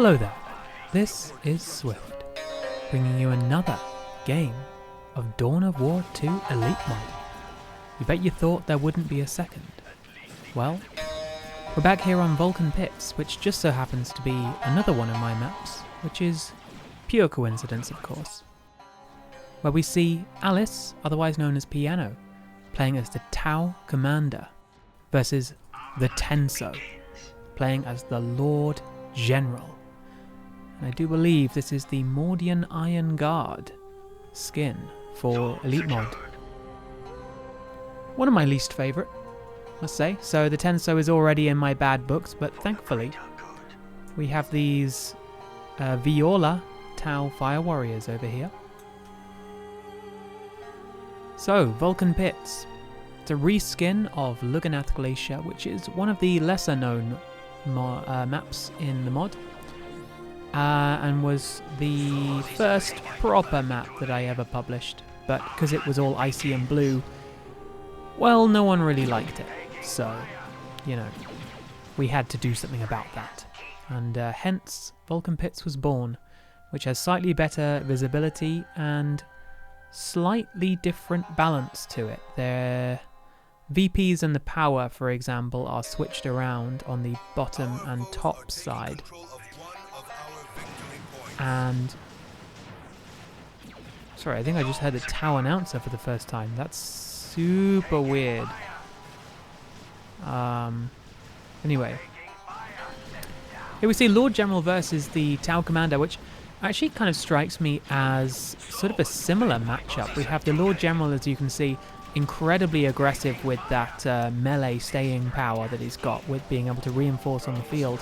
Hello there, this is Swift, bringing you another game of Dawn of War 2 Elite Mod. You bet you thought there wouldn't be a second. Well, we're back here on Vulcan Pits, which just so happens to be another one of my maps, which is pure coincidence of course, where we see Alice, otherwise known as Piano, playing as the Tau Commander, versus the Tenso, playing as the Lord General. And I do believe this is the Mordian Iron Guard skin for Elite Mod. One of my least favourite, must say. So the Tenso is already in my bad books, but thankfully we have these Vior'la Tau Fire Warriors over here. So, Vulcan Pits. It's a reskin of Lugganath Glacier, which is one of the lesser known maps in the mod, and was the first proper map that I ever published, but because it was all icy and blue, well, no one really liked it, so, you know, we had to do something about that, and hence Vulcan Pits was born, which has slightly better visibility and slightly different balance to it. Their VPs and the power, for example, are switched around on the bottom and top side. And sorry, I think I just heard the Tau announcer for the first time. That's super weird. Anyway, here we see Lord General versus the Tau Commander, which actually kind of strikes me as sort of a similar matchup. We have the Lord General, as you can see, incredibly aggressive with that melee staying power that he's got, with being able to reinforce on the field,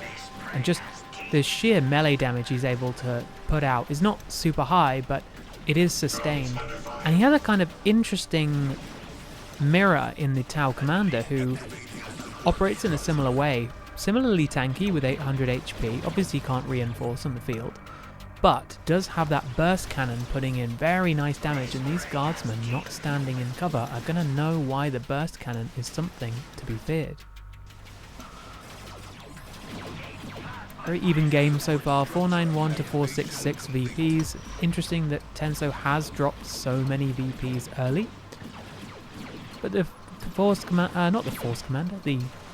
and just the sheer melee damage he's able to put out is not super high, but it is sustained. And he has a kind of interesting mirror in the Tau Commander, who operates in a similar way, similarly tanky with 800 HP, obviously can't reinforce on the field, but does have that burst cannon putting in very nice damage, and these guardsmen not standing in cover are going to know why the burst cannon is something to be feared. Very even game so far, 491 to 466 VPs. Interesting that Tenso has dropped so many VPs early, but the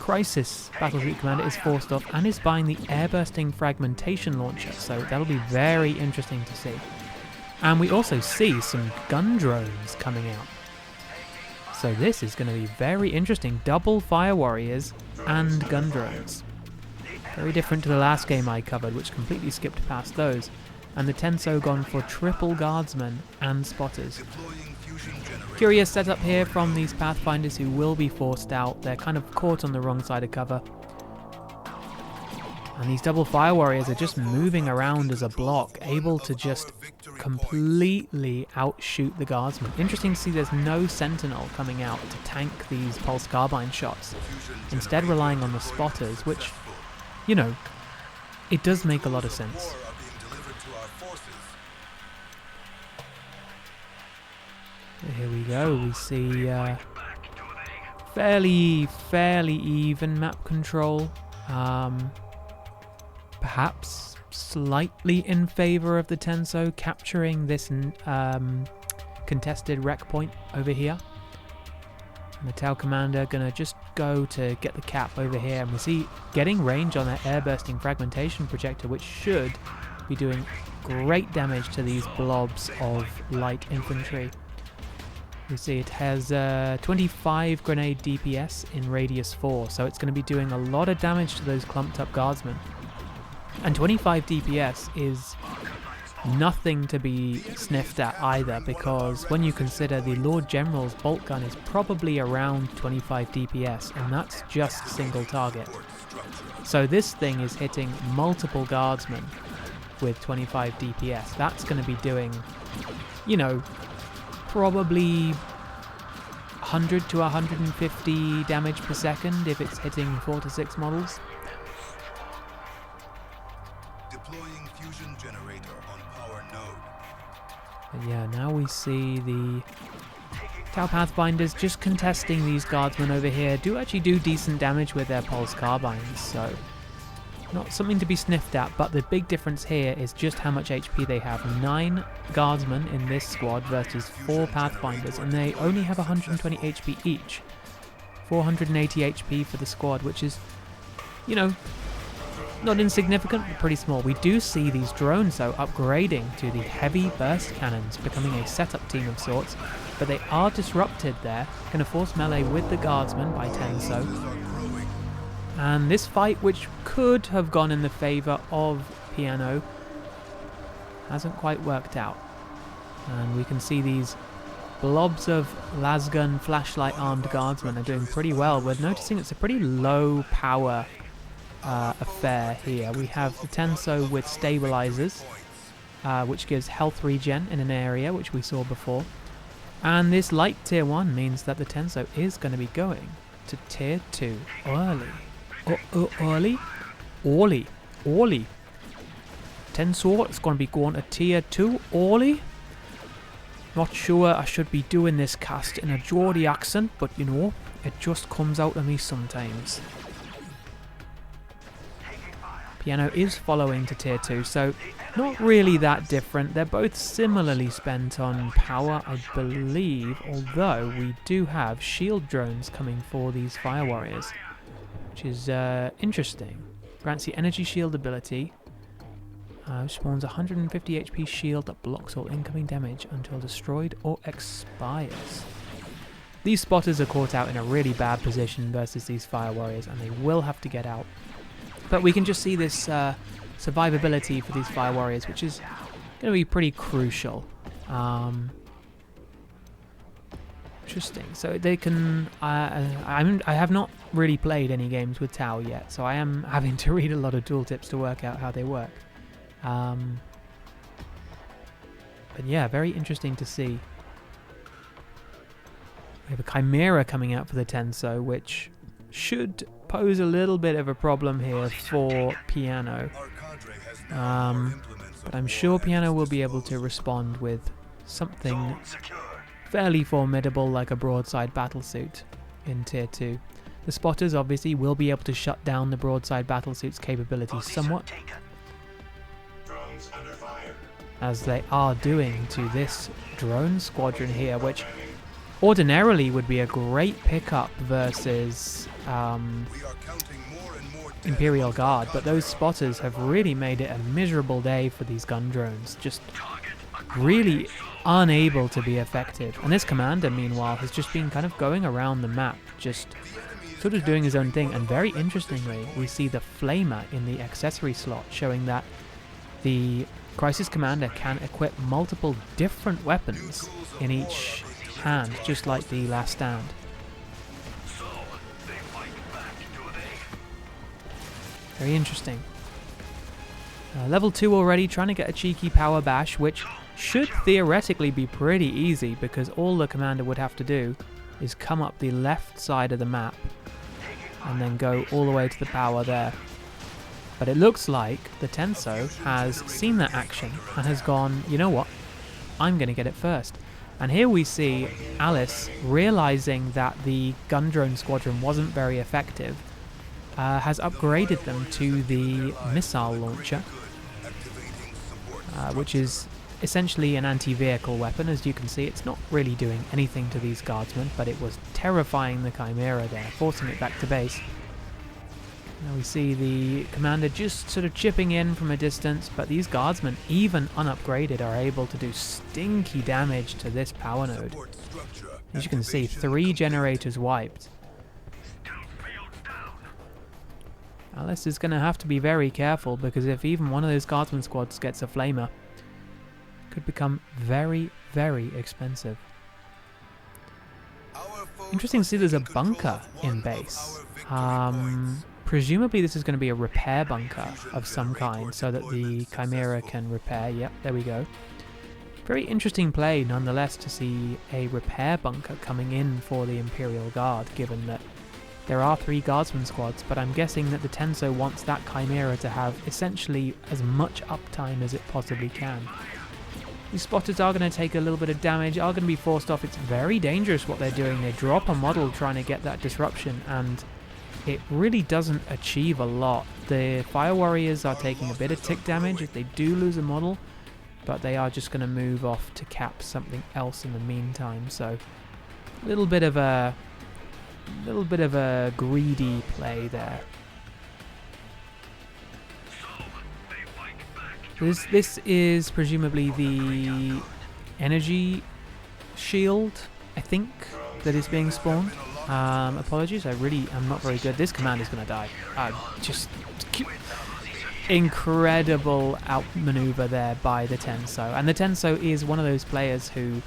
Crisis Battlesuit Commander is forced off and is buying the airbursting fragmentation launcher, so that'll be very interesting to see. And we also see some gun drones coming out, so this is going to be very interesting. Double Fire Warriors and gun drones. Very different to the last game I covered, which completely skipped past those. And the Tenso gone for triple guardsmen and spotters. Curious setup here from these Pathfinders who will be forced out. They're kind of caught on the wrong side of cover. And these double Fire Warriors are just moving around as a block, able to just completely outshoot the guardsmen. Interesting to see there's no Sentinel coming out to tank these pulse carbine shots. Instead relying on the spotters, which, you know, it does make a lot of sense. Here we go, we see fairly even map control. Perhaps slightly in favour of the Tenso capturing this contested wreck point over here. And the Tau Commander gonna just go to get the cap over here, and we see getting range on that air-bursting fragmentation projector, which should be doing great damage to these blobs of light infantry. You see it has 25 grenade DPS in radius 4, so it's going to be doing a lot of damage to those clumped up guardsmen. And 25 DPS is nothing to be sniffed at either, because when you consider the Lord General's bolt gun is probably around 25 DPS, and that's just single target. So this thing is hitting multiple guardsmen with 25 DPS. That's going to be doing, you know, probably 100 to 150 damage per second if it's hitting 4 to 6 models. Deploying fusion generator on power node. And yeah, now we see the Tau Pathfinders just contesting these guardsmen over here. Do actually do decent damage with their pulse carbines, so Not something to be sniffed at, but the big difference here is just how much HP they have. 9 guardsmen in this squad versus 4 pathfinders, and they only have 120 HP each. 480 HP for the squad, which is, you know, not insignificant, but pretty small. We do see these drones, though, upgrading to the heavy burst cannons, becoming a setup team of sorts, but they are disrupted there. Going to force melee with the guardsmen by Tenso. And this fight, which could have gone in the favour of Piano, hasn't quite worked out. And we can see these blobs of lasgun flashlight armed guardsmen are doing pretty well. We're noticing it's a pretty low power affair here. We have the Tenso with stabilizers, which gives health regen in an area, which we saw before. And this light tier 1 means that the Tenso is going to be going to tier 2 early. Early. Tenso is going to be going to tier 2 early. Not sure I should be doing this cast in a Geordie accent, but you know, it just comes out of me sometimes. Piano is following to tier 2, so not really that different. They're both similarly spent on power, I believe, although we do have shield drones coming for these fire warriors, which is interesting. Grants the energy shield ability. Spawns 150 HP shield that blocks all incoming damage until destroyed or expires. These spotters are caught out in a really bad position versus these fire warriors, and they will have to get out. But we can just see this survivability for these fire warriors, which is going to be pretty crucial. Interesting. So they can... I have not really played any games with Tau yet, so I am having to read a lot of tooltips to work out how they work. But yeah, very interesting to see. We have a Chimera coming out for the Tenso, which should pose a little bit of a problem here for Piano. But I'm sure Piano will be able to respond with something fairly formidable like a broadside battlesuit in tier 2. The spotters obviously will be able to shut down the broadside battlesuit's capabilities somewhat, as they are doing to this drone squadron here, which ordinarily would be a great pickup versus Imperial Guard, but those spotters have really made it a miserable day for these gun drones, just really unable to be effective. And this commander, meanwhile, has just been kind of going around the map, just sort of doing his own thing. And very interestingly, we see the flamer in the accessory slot, showing that the Crisis Commander can equip multiple different weapons in each hand, just like the Last Stand. Very interesting. Level 2 already, trying to get a cheeky power bash, which should theoretically be pretty easy, because all the commander would have to do is come up the left side of the map and then go all the way to the power there. But it looks like the Tenso has seen that action and has gone, you know what, I'm going to get it first. And here we see Alice, realizing that the gun drone squadron wasn't very effective, has upgraded them to the missile launcher, which is essentially an anti-vehicle weapon. As you can see, it's not really doing anything to these guardsmen, but it was terrifying the Chimera there, forcing it back to base. Now we see the commander just sort of chipping in from a distance, but these guardsmen, even unupgraded, are able to do stinky damage to this power node. As you can see, 3 generators wiped. Alice is going to have to be very careful, because if even one of those guardsman squads gets a flamer, it could become very, very expensive. Interesting to see there's a bunker in base. Presumably this is going to be a repair bunker of some kind, so that the Chimera can repair. Yep, there we go. Very interesting play nonetheless to see a repair bunker coming in for the Imperial Guard, given that there are 3 guardsman squads, but I'm guessing that the Tenso wants that Chimera to have essentially as much uptime as it possibly can. These spotters are going to take a little bit of damage, are going to be forced off. It's very dangerous what they're doing. They drop a model trying to get that disruption, and it really doesn't achieve a lot. The Fire Warriors are taking a bit of tick damage if they do lose a model, but they are just going to move off to cap something else in the meantime. So a little bit of a greedy play there. This is presumably the energy shield, I think, that is being spawned. Apologies, I'm not very good. This command is going to die. Just incredible outmaneuver there by the Tenso. And the Tenso is one of those players who,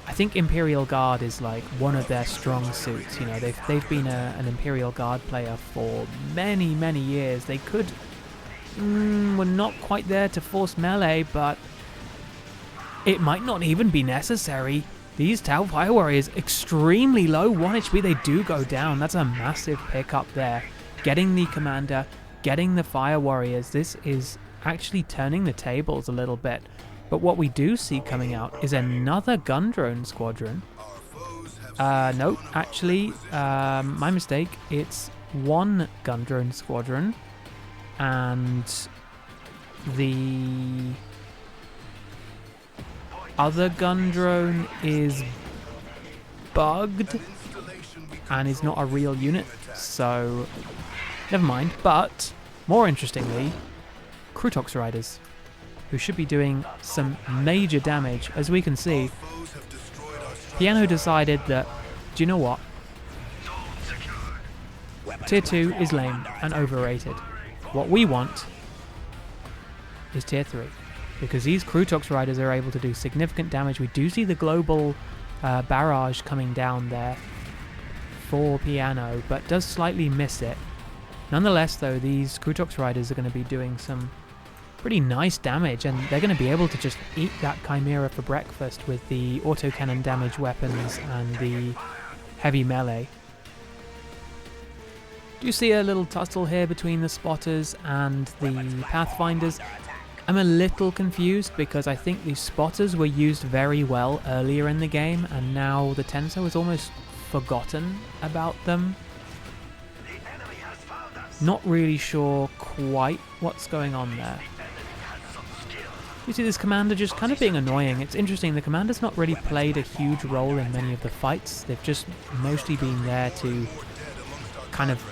I think Imperial Guard is like one of their strong suits. You know, they've been an Imperial Guard player for many, many years. They could... we're not quite there to force melee, but it might not even be necessary. These Tau Fire Warriors, extremely low, 1 HP, they do go down. That's a massive pickup there. Getting the Commander, getting the Fire Warriors, this is actually turning the tables a little bit. But what we do see coming out is another gun drone squadron. No, actually, my mistake. It's one gun drone squadron. And the other gun drone is bugged and is not a real unit, so never mind. But more interestingly, Krutox Riders, who should be doing some major damage. As we can see, Piano decided that, do you know what? Tier 2 is lame and overrated. What we want is Tier 3, because these Krutox Riders are able to do significant damage. We do see the global barrage coming down there for Piano, but does slightly miss it. Nonetheless, though, these Krutox Riders are going to be doing some pretty nice damage, and they're going to be able to just eat that Chimera for breakfast with the autocannon damage weapons and the heavy melee. Do you see a little tussle here between the spotters and the Pathfinders? I'm a little confused because I think the spotters were used very well earlier in the game, and now the Tenso has almost forgotten about them. Not really sure quite what's going on there. You see this commander just kind of being annoying. It's interesting, the commander's not really played a huge role in many of the fights. They've just mostly been there to kind of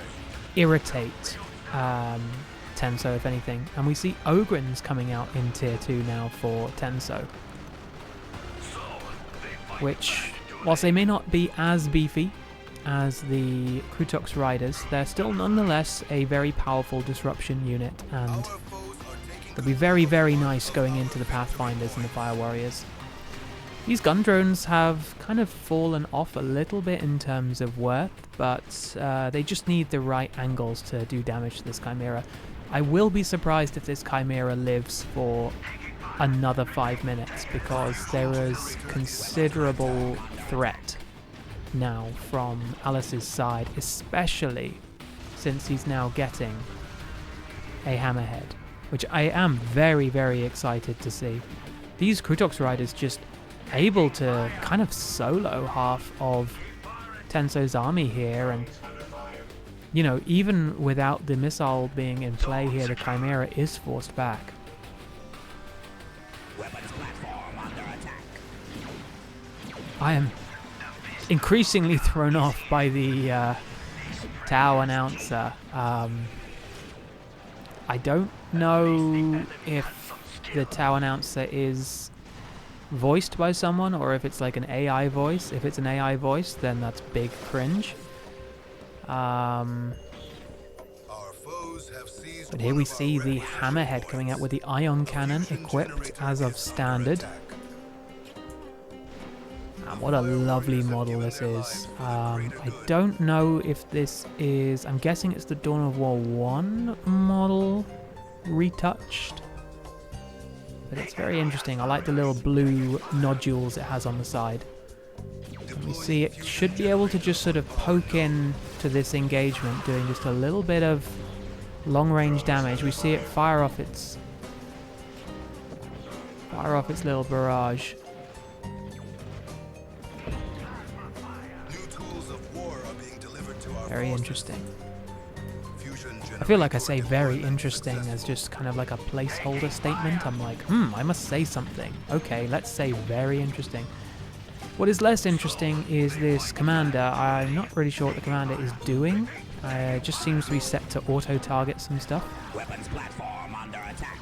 irritate Tenso, if anything. And we see Ogrins coming out in Tier 2 now for Tenso, which, whilst they may not be as beefy as the Krutox Riders, they're still nonetheless a very powerful disruption unit, and they'll be very, very nice going into the Pathfinders and the Fire Warriors. These gun drones have kind of fallen off a little bit in terms of worth, but they just need the right angles to do damage to this Chimera. I will be surprised if this Chimera lives for another 5 minutes, because there is considerable threat now from Alice's side, especially since he's now getting a hammerhead, which I am very, very excited to see. These Krutox Riders just able to kind of solo half of Tenso's army here, and you know, even without the missile being in play here, the Chimera is forced back. I am increasingly thrown off by the Tau announcer. I don't know if the Tau announcer is voiced by someone or if it's like an AI voice. If it's an AI voice, then that's big cringe. But here we see the Hammerhead coming out with the Ion Cannon equipped as of standard. And what a lovely model this is. I don't know if this is... I'm guessing it's the Dawn of War 1 model retouched. But it's very interesting. I like the little blue nodules it has on the side. And we see it should be able to just sort of poke in to this engagement, doing just a little bit of long-range damage. We see it fire off its little barrage. Very interesting. I feel like I say very interesting as just kind of like a placeholder statement. I'm like, I must say something. Okay, let's say very interesting. What is less interesting is this commander. I'm not really sure what the commander is doing. It just seems to be set to auto-target some stuff. Weapons platform under attack.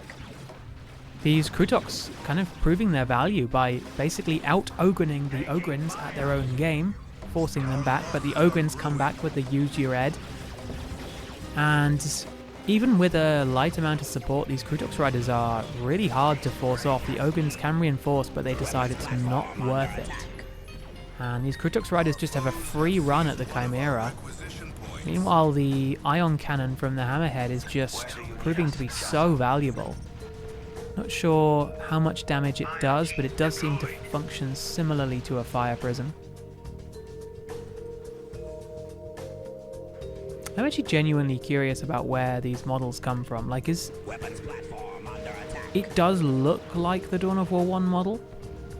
These Krutoks kind of proving their value by basically out-ogrening the Ogrins at their own game, forcing them back, but the Ogrins come back with the use your ed. And even with a light amount of support, these Krutoks riders are really hard to force off. The Ogrins can reinforce, but they decide it's not worth it. And these Krutoks riders just have a free run at the Chimera. Meanwhile, the ion cannon from the Hammerhead is just proving to be so valuable. Not sure how much damage it does, but it does seem to function similarly to a fire prism. I'm actually genuinely curious about where these models come from. Like, it does look like the Dawn of War 1 model,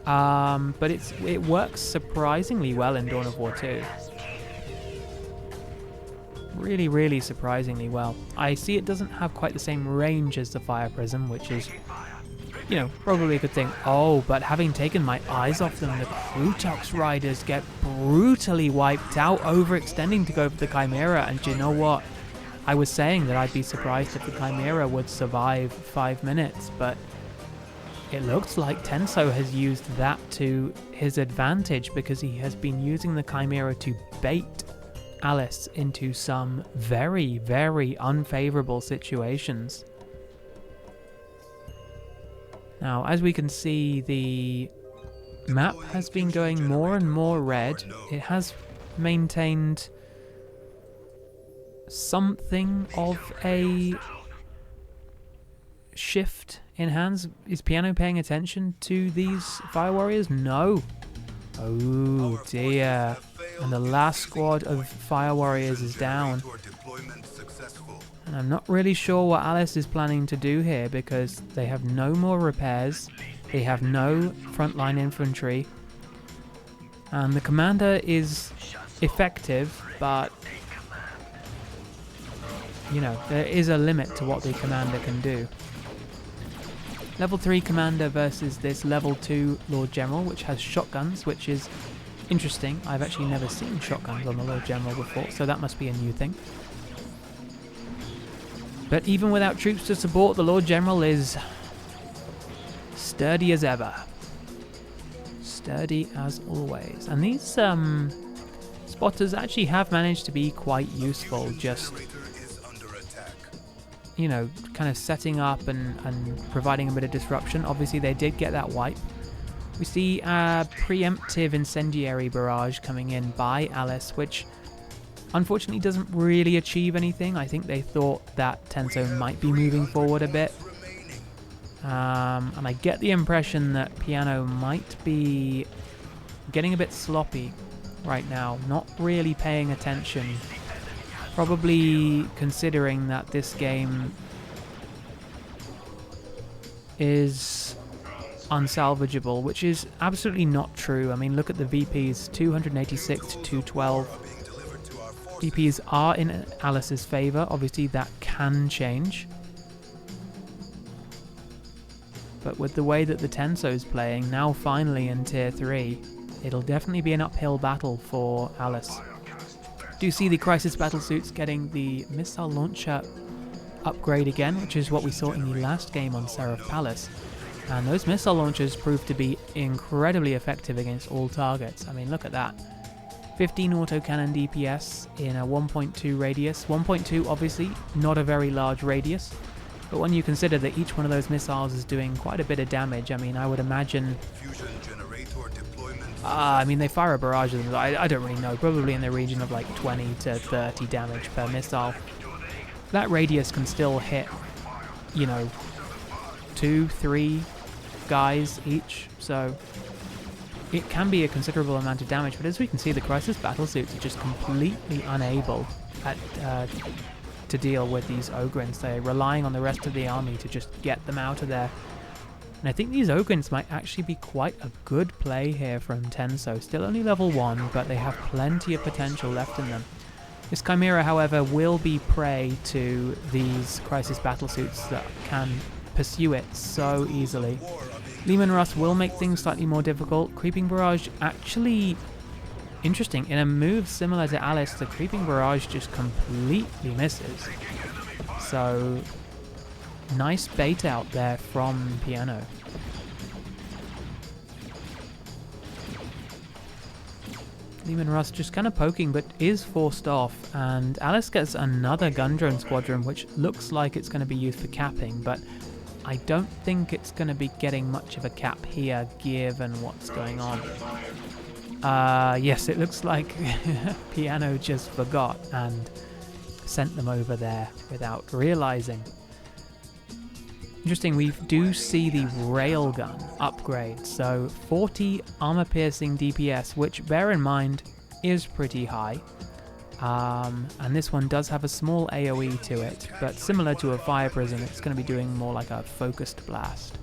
but it works surprisingly well in Dawn of War 2. Really, really surprisingly well. I see it doesn't have quite the same range as the Fire Prism, which is, you know, probably a good thing. Oh, but having taken my eyes off them, the Krutoks riders get brutally wiped out, overextending to go for the Chimera. And do you know what? I was saying that I'd be surprised if the Chimera would survive 5 minutes, but it looks like Tenso has used that to his advantage, because he has been using the Chimera to bait Alice into some very, very unfavorable situations. Now, as we can see, the map has been going more and more red. It has maintained something of a shift in hands. Is Piano paying attention to these Fire Warriors? No. Oh dear. And the last squad of Fire Warriors is down. And I'm not really sure what Alice is planning to do here, because they have no more repairs, they have no frontline infantry, and the commander is effective, but you know, there is a limit to what the commander can do. Level 3 commander versus this level 2 Lord General, which has shotguns, which is interesting. I've actually never seen shotguns on the Lord General before, so that must be a new thing. But even without troops to support, the Lord General is sturdy as ever. Sturdy as always. And these spotters actually have managed to be quite useful, just, you know, kind of setting up and providing a bit of disruption. Obviously they did get that wipe. We see a preemptive incendiary barrage coming in by Alice, which unfortunately doesn't really achieve anything. I think they thought that Tenso might be moving forward a bit. And I get the impression that Piano might be getting a bit sloppy right now, not really paying attention. Probably considering that this game is unsalvageable, which is absolutely not true. I mean, look at the VPs, 286 to 212. VPs are in Alice's favour. Obviously that can change. But with the way that the Tenso is playing, now finally in Tier 3, it'll definitely be an uphill battle for Alice. Do see the Crisis Battlesuits getting the missile launcher upgrade again, which is what we saw in the last game on Seraph Palace. And those missile launchers proved to be incredibly effective against all targets. I mean, look at that. 15 autocannon DPS in a 1.2 radius. 1.2 obviously not a very large radius, but when you consider that each one of those missiles is doing quite a bit of damage, I mean, I would imagine... I mean, they fire a barrage of them. I don't really know. Probably in the region of like 20 to 30 damage per missile. That radius can still hit, you know, 2, 3 guys each, so it can be a considerable amount of damage. But as we can see, the Crisis Battlesuits are just completely unable to deal with these Ogrins. They're relying on the rest of the army to just get them out of there. And I think these Ogrins might actually be quite a good play here from Tenso. Still only level 1, but they have plenty of potential left in them. This Chimera, however, will be prey to these Crisis battlesuits that can pursue it so easily. Leman Russ will make things slightly more difficult. Creeping Barrage actually interesting. In a move similar to Alice, the Creeping Barrage just completely misses. So nice bait out there from Piano. Leman Russ just kind of poking, but is forced off, and Alice gets another gun drone squadron, which looks like it's going to be used for capping, but I don't think it's going to be getting much of a cap here, given what's going on. Yes, it looks like Piano just forgot and sent them over there without realizing. Interesting, we do see the railgun upgrade, so 40 armor-piercing DPS, which, bear in mind, is pretty high. And this one does have a small AoE to it, but similar to a Fire Prism, it's going to be doing more like a focused blast.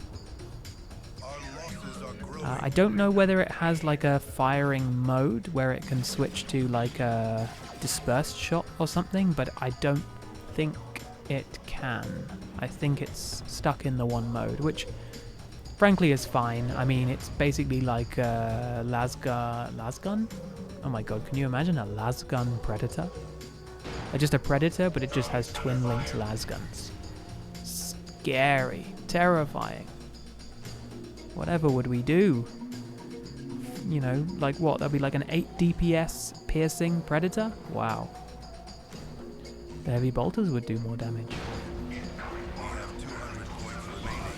I don't know whether it has like a firing mode where it can switch to like a dispersed shot or something, but I don't think it can. I think it's stuck in the one mode, which frankly is fine. I mean, it's basically like a lasgun? Oh my god, can you imagine a lasgun predator? Just a predator, but it just has twin-linked lasguns. Scary. Terrifying. Whatever would we do? You know, like what? That'd be like an 8 DPS piercing predator? Wow. The heavy bolters would do more damage.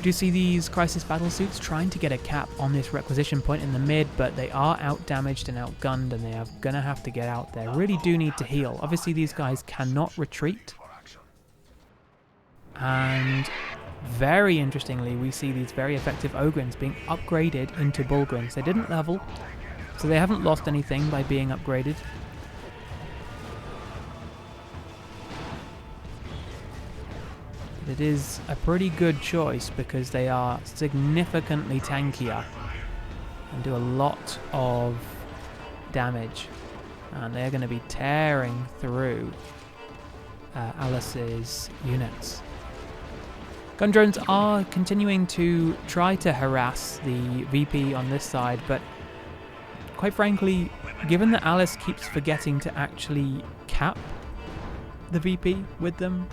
Do you see these Crisis battlesuits trying to get a cap on this requisition point in the mid, but they are out-damaged and outgunned, and they are going to have to get out there. Really do need to heal. Obviously, these guys cannot retreat. And very interestingly, we see these very effective Ogryns being upgraded into Bullgryns. They didn't level, so they haven't lost anything by being upgraded. It is a pretty good choice because they are significantly tankier and do a lot of damage, and they're going to be tearing through Alice's units. Gun drones are continuing to try to harass the VP on this side, but quite frankly, given that Alice keeps forgetting to actually cap the VP with them,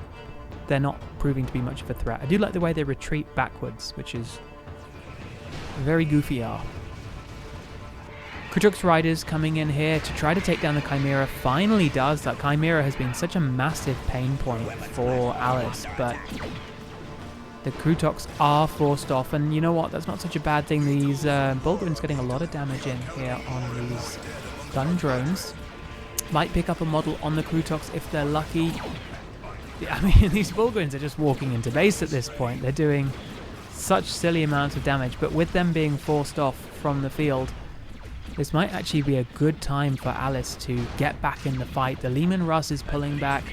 they're not proving to be much of a threat. I do like the way they retreat backwards, which is very goofy. Krutuk's Riders coming in here to try to take down the Chimera finally does. That Chimera has been such a massive pain point for Alice, but the Krutoks are forced off, and you know what? That's not such a bad thing. These Bullgryns getting a lot of damage in here on these gun drones. Might pick up a model on the Krutoks if they're lucky. I mean, these Bullgryns are just walking into base at this point. They're doing such silly amounts of damage, but with them being forced off from the field, this might actually be a good time for Alice to get back in the fight. The Leman Russ is pulling back.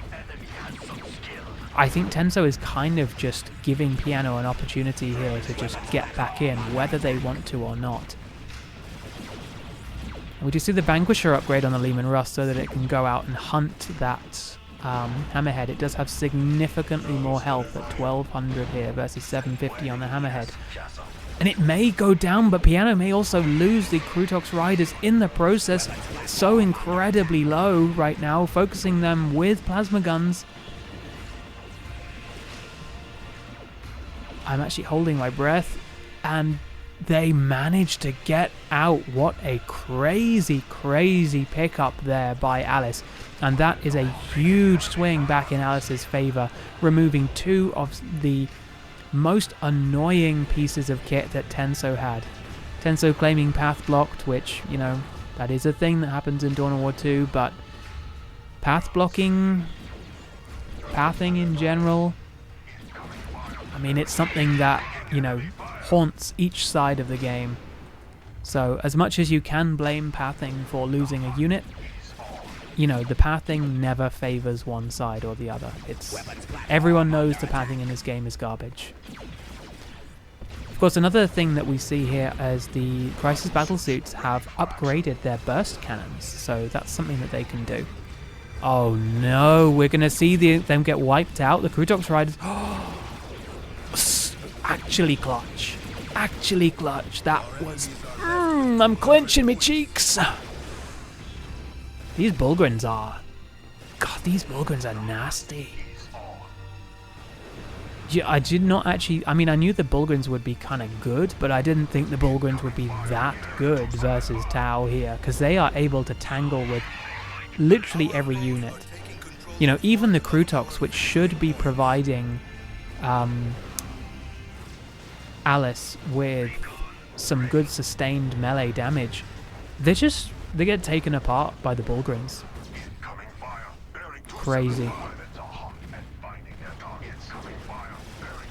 I think Tenso is kind of just giving Piano an opportunity here to just get back in, whether they want to or not. We do see the Vanquisher upgrade on the Leman Russ so that it can go out and hunt that Hammerhead. It does have significantly more health at 1200 here versus 750 on the Hammerhead. And it may go down, but Piano may also lose the Krutuk's Riders in the process. So incredibly low right now, focusing them with plasma guns. I'm actually holding my breath, and they managed to get out. What a crazy, crazy pickup there by Alice. And that is a huge swing back in Alice's favor, removing two of the most annoying pieces of kit that Tenso had. Tenso claiming path blocked, which, you know, that is a thing that happens in Dawn of War 2, but path blocking, pathing in general, I mean, it's something that, you know, haunts each side of the game. So as much as you can blame pathing for losing a unit, you know, the pathing never favors one side or the other. Everyone knows the pathing in this game is garbage. Of course, another thing that we see here is the Crisis battlesuits have upgraded their burst cannons, so that's something that they can do. Oh no, we're going to see them get wiped out. The Krutox Riders... Actually clutch. Actually clutch. That was... I'm clenching my cheeks. These Bulgrins are... God, these Bulgrins are nasty. Yeah, I did not actually... I mean, I knew the Bulgrins would be kind of good, but I didn't think the Bulgrins would be that good versus Tau here, because they are able to tangle with literally every unit. You know, even the Krutox, which should be providing Alice with some good sustained melee damage, they get taken apart by the Bulgrins. Crazy.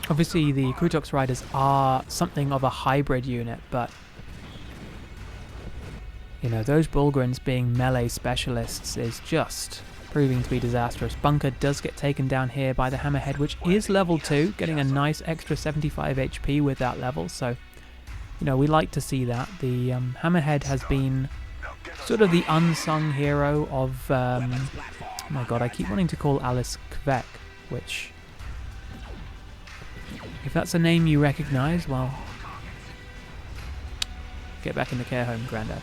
Obviously, the Krutox Riders are something of a hybrid unit, but you know, those Bulgrins being melee specialists is just proving to be disastrous. Bunker does get taken down here by the Hammerhead, which is level 2, getting a nice extra 75 HP with that level, so you know, we like to see that. The Hammerhead has been sort of the unsung hero of oh my god, I keep wanting to call Alice Kvek, which, if that's a name you recognise, well, get back in the care home, Grandad.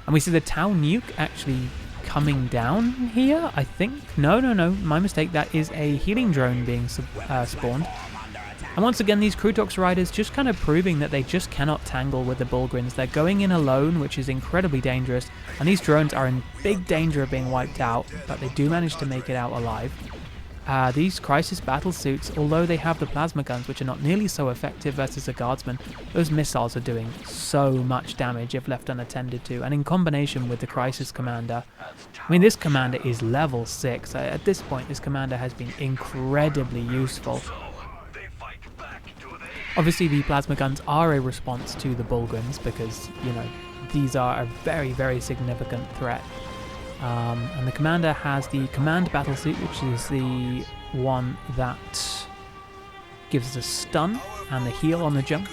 And we see the Tau nuke actually coming down here, I think. No, my mistake. That is a healing drone being spawned. And once again, these Krutox Riders just kind of proving that they just cannot tangle with the Bulgrins. They're going in alone, which is incredibly dangerous. And these drones are in big danger of being wiped out, but they do manage to make it out alive. These Crisis Battle Suits, although they have the plasma guns, which are not nearly so effective versus a guardsman, those missiles are doing so much damage if left unattended to. And in combination with the Crisis Commander, I mean, this commander is level 6. At this point, this commander has been incredibly useful. Obviously, the plasma guns are a response to the Bulgrins because, you know, these are a very, very significant threat. And the commander has the command battle suit, which is the one that gives us a stun and the heal on the jump.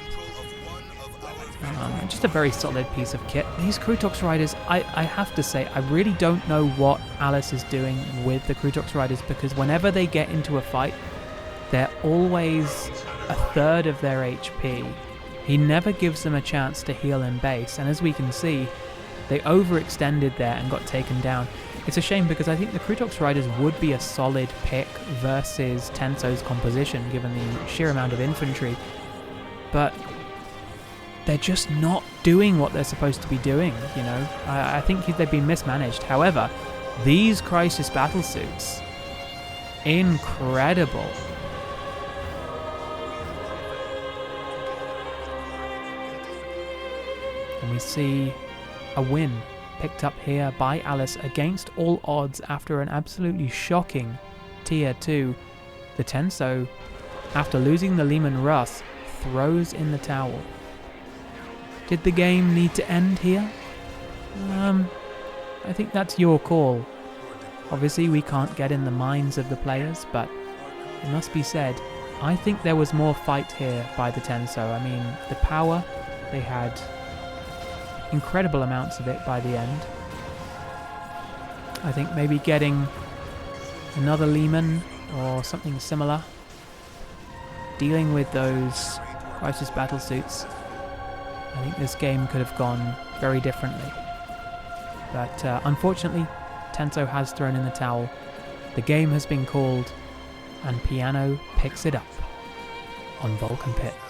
Just a very solid piece of kit. These Krutox Riders, I have to say, I really don't know what Alice is doing with the Krutox Riders, because whenever they get into a fight, they're always a third of their HP. He never gives them a chance to heal in base, and as we can see, they overextended there and got taken down. It's a shame because I think the Krutox Riders would be a solid pick versus Tenso's composition, given the sheer amount of infantry. But they're just not doing what they're supposed to be doing, you know. I think they've been mismanaged. However, these Crisis Battle Suits, incredible. And we see a win picked up here by Alice against all odds after an absolutely shocking Tier 2. The Tenso, after losing the Lehman Russ, throws in the towel. Did the game need to end here? I think that's your call. Obviously we can't get in the minds of the players, but it must be said, I think there was more fight here by the Tenso. I mean, the power, they had incredible amounts of it by the end. I think maybe getting another Lehman or something similar, dealing with those Crisis Battle Suits, I think this game could have gone very differently. But unfortunately, Tenso has thrown in the towel. The game has been called, and Piano picks it up on Vulcan Pits.